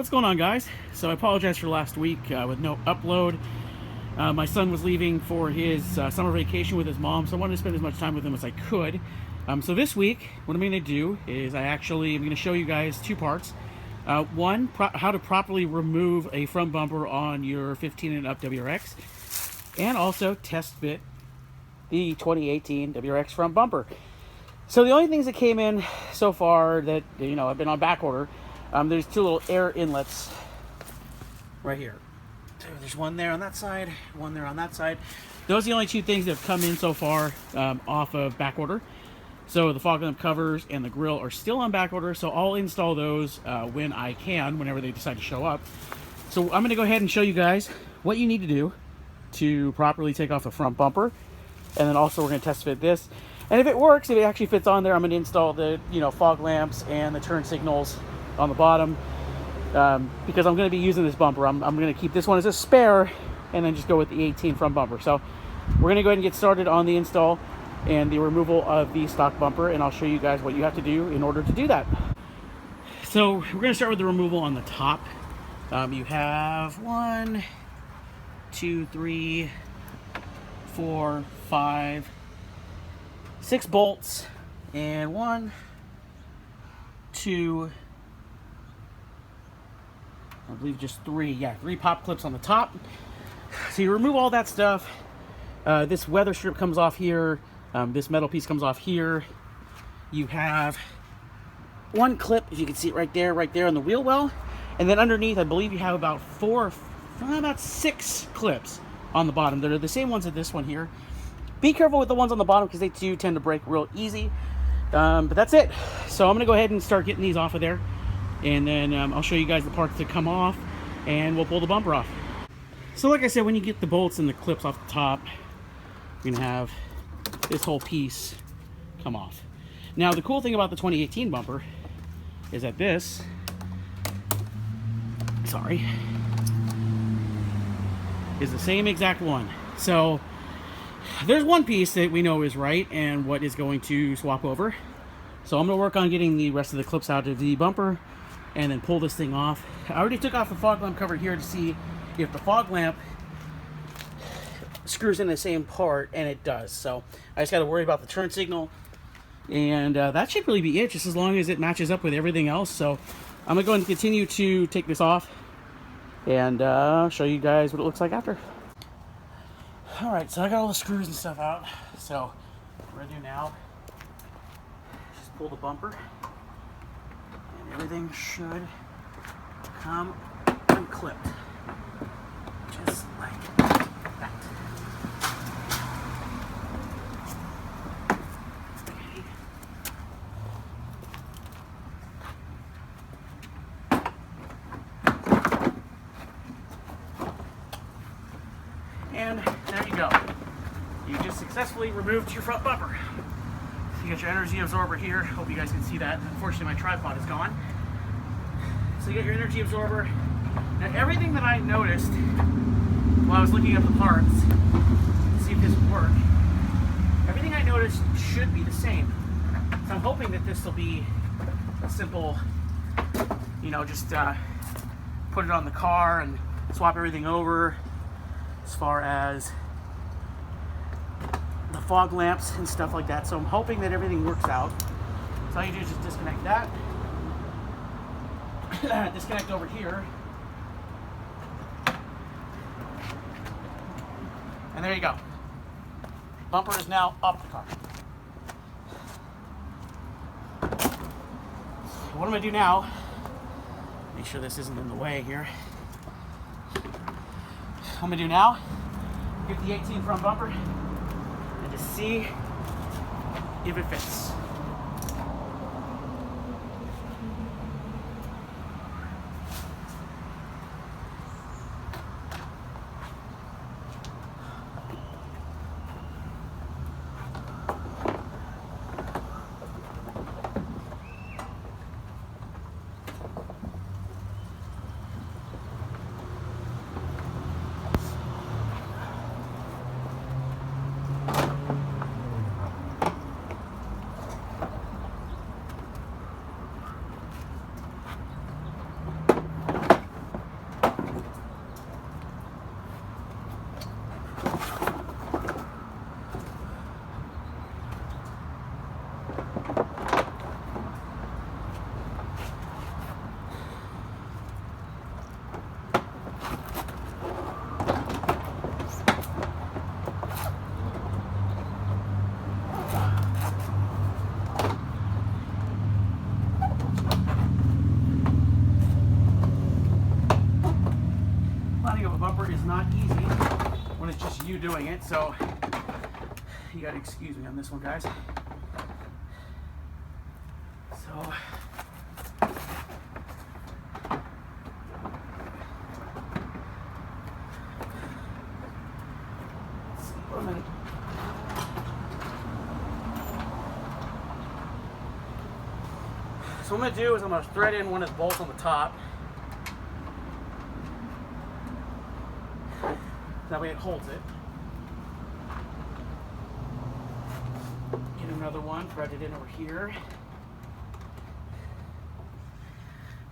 What's going on, guys? So I apologize for last week with no upload. My son was leaving for his summer vacation with his mom, so I wanted to spend as much time with him as I could. So this week, what I'm going to do is I'm going to show you guys two parts. One, how to properly remove a front bumper on your 15 and up WRX, and also test fit the 2018 WRX front bumper. So the only things that came in so far that, have been on back order, there's two little air inlets right here. So there's one there on that side, one there on that side. Those are the only two things that have come in so far off of back order. So the fog lamp covers and the grill are still on back order, so I'll install those when I can, whenever they decide to show up. So I'm going to go ahead and show you guys what you need to do to properly take off the front bumper. And then also we're going to test fit this. And if it works, if it actually fits on there, I'm going to install the fog lamps and the turn signals on the bottom, because I'm going to be using this bumper. I'm going to keep this one as a spare and then just go with the 18 front bumper. So we're going to go ahead and get started on the install and the removal of the stock bumper, and I'll show you guys what you have to do in order to do that. So we're going to start with the removal on the top. You have 1, 2, 3, 4, 5, 6 bolts, and 1, 2, I believe just 3 pop clips on the top. So you remove all that stuff. This weather strip comes off here. This metal piece comes off here. You have one clip, if you can see it right there on the wheel well. And then underneath, I believe you have about 6 clips on the bottom. They're the same ones as this one here. Be careful with the ones on the bottom because they do tend to break real easy. But that's it. So I'm going to go ahead and start getting these off of there. And then I'll show you guys the parts that come off, and we'll pull the bumper off. So like I said, when you get the bolts and the clips off the top, you're going to have this whole piece come off. Now the cool thing about the 2018 bumper is that this, is the same exact one. So there's one piece that we know is right and what is going to swap over. So I'm going to work on getting the rest of the clips out of the bumper and then pull this thing off. I already took off the fog lamp cover here to see if the fog lamp screws in the same part, and it does. So I just got to worry about the turn signal, and that should really be it, just as long as it matches up with everything else. So I'm going to continue to take this off and show you guys what it looks like after. Alright, so I got all the screws and stuff out. So what we're going to do now, just pull the bumper, and everything should come unclipped, just like that. Okay. And there you go. You just successfully removed your front bumper. You got your energy absorber here. Hope you guys can see that. Unfortunately, my tripod is gone. So you got your energy absorber. Now, everything that I noticed while I was looking up the parts to see if this would work, everything I noticed should be the same. So I'm hoping that this will be a simple, just put it on the car and swap everything over as far as the fog lamps and stuff like that. So I'm hoping that everything works out. So all you do is just disconnect that. Disconnect over here. And there you go. Bumper is now off the car. What I'm going to do now, make sure this isn't in the way here. What I'm going to do now, get the 18 front bumper and just see if it fits. doing it, so you gotta excuse me on this one, guys. So So what I'm going to do is I'm going to thread in one of the bolts on the top. That way it holds it. Get another one, thread it in over here.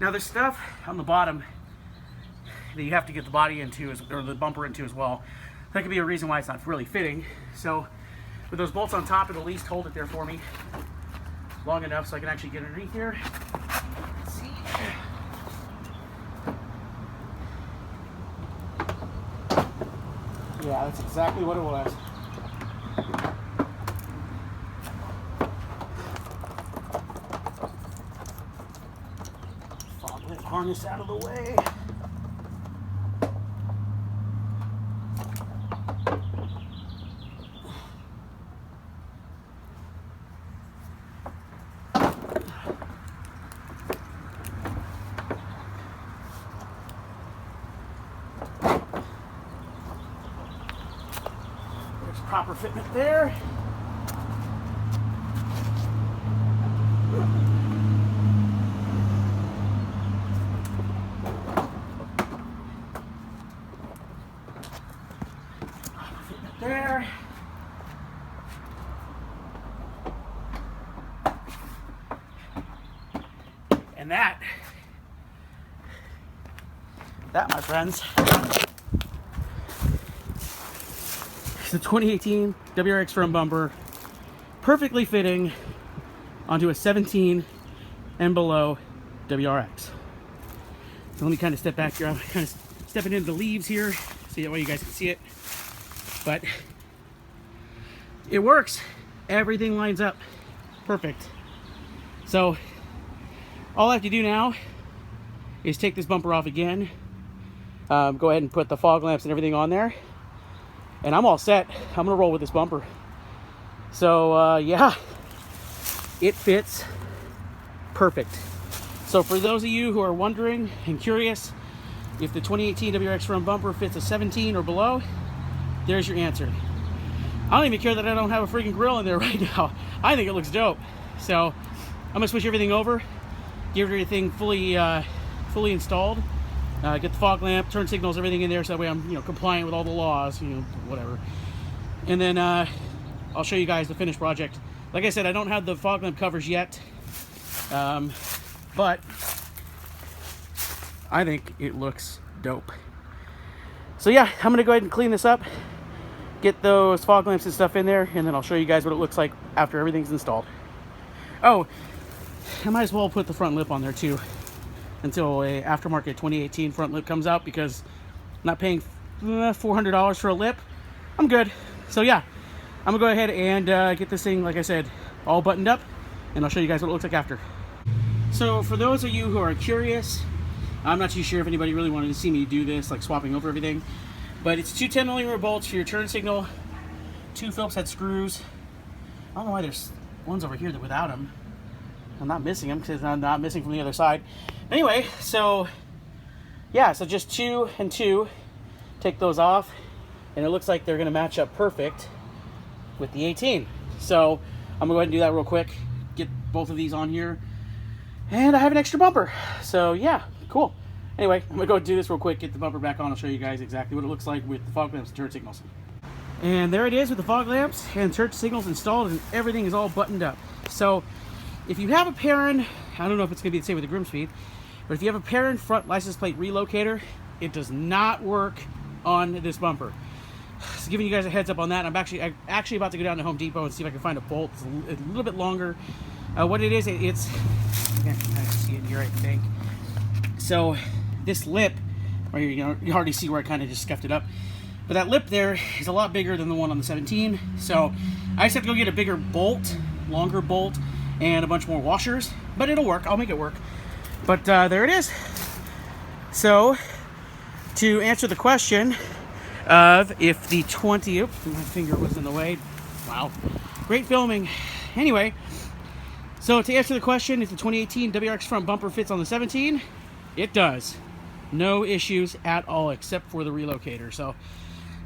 Now there's stuff on the bottom that you have to get the body into, or the bumper into as well. That could be a reason why it's not really fitting. So with those bolts on top, it'll at least hold it there for me long enough so I can actually get underneath here. Let's see. Yeah, that's exactly what it was. Fog lamp harness out of the way. Proper fitment there. Proper fitment there. And that, my friends, the 2018 WRX front bumper, perfectly fitting onto a 17 and below WRX. So let me kind of step back here. I'm kind of stepping into the leaves here so that way you guys can see it. But it works. Everything lines up perfect. So all I have to do now is take this bumper off again. Go ahead and put the fog lamps and everything on there. And I'm all set. I'm gonna roll with this bumper. So yeah, it fits perfect. So for those of you who are wondering and curious if the 2018 WRX front bumper fits a 17 or below, there's your answer. I don't even care that I don't have a freaking grill in there right now. I think it looks dope. So I'm gonna switch everything over, give everything fully installed. Get the fog lamp, turn signals, everything in there, so that way I'm, compliant with all the laws, whatever. And then I'll show you guys the finished project. Like I said, I don't have the fog lamp covers yet, but I think it looks dope. So yeah, I'm gonna go ahead and clean this up, get those fog lamps and stuff in there, and then I'll show you guys what it looks like after everything's installed. Oh, I might as well put the front lip on there too, until a aftermarket 2018 front lip comes out, because I'm not paying $400 for a lip. I'm good. So yeah, I'm gonna go ahead and get this thing, like I said, all buttoned up, and I'll show you guys what it looks like after. So for those of you who are curious, I'm not too sure if anybody really wanted to see me do this, like swapping over everything, but it's 2 10mm bolts for your turn signal, 2 Phillips head screws. I don't know why there's ones over here that without them. I'm not missing them because I'm not missing from the other side. Anyway, so yeah, so just 2 and 2. Take those off, and it looks like they're gonna match up perfect with the 18. So I'm gonna go ahead and do that real quick, get both of these on here, and I have an extra bumper. So yeah, cool. Anyway, I'm gonna go do this real quick, get the bumper back on. I'll show you guys exactly what it looks like with the fog lamps and turn signals. And there it is with the fog lamps and turn signals installed, and everything is all buttoned up. So if you have a Perrin, I don't know if it's going to be the same with the Grimspeed, but if you have a Perrin front license plate relocator, it does not work on this bumper. So giving you guys a heads up on that. I'm actually about to go down to Home Depot and see if I can find a bolt. It's a little bit longer. What it is, it's, you can kind of see it here, I think. So this lip, where you already see where I kind of just scuffed it up, but that lip there is a lot bigger than the one on the 17. So I just have to go get a bigger bolt, longer bolt, and a bunch more washers, but it'll work. I'll make it work. But there it is. So to answer the question, of if the 20... Oops, my finger was in the way. Wow. Great filming. Anyway, so to answer the question, if the 2018 WRX front bumper fits on the 17, it does. No issues at all except for the relocator. So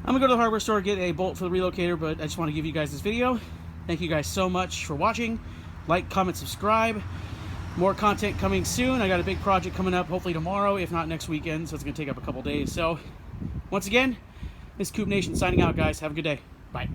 I'm going to go to the hardware store, get a bolt for the relocator, but I just want to give you guys this video. Thank you guys so much for watching. Like, comment, subscribe. More content coming soon. I got a big project coming up, hopefully tomorrow, if not next weekend, so it's going to take up a couple days. So, once again, this is Coop Nation signing out, guys. Have a good day. Bye.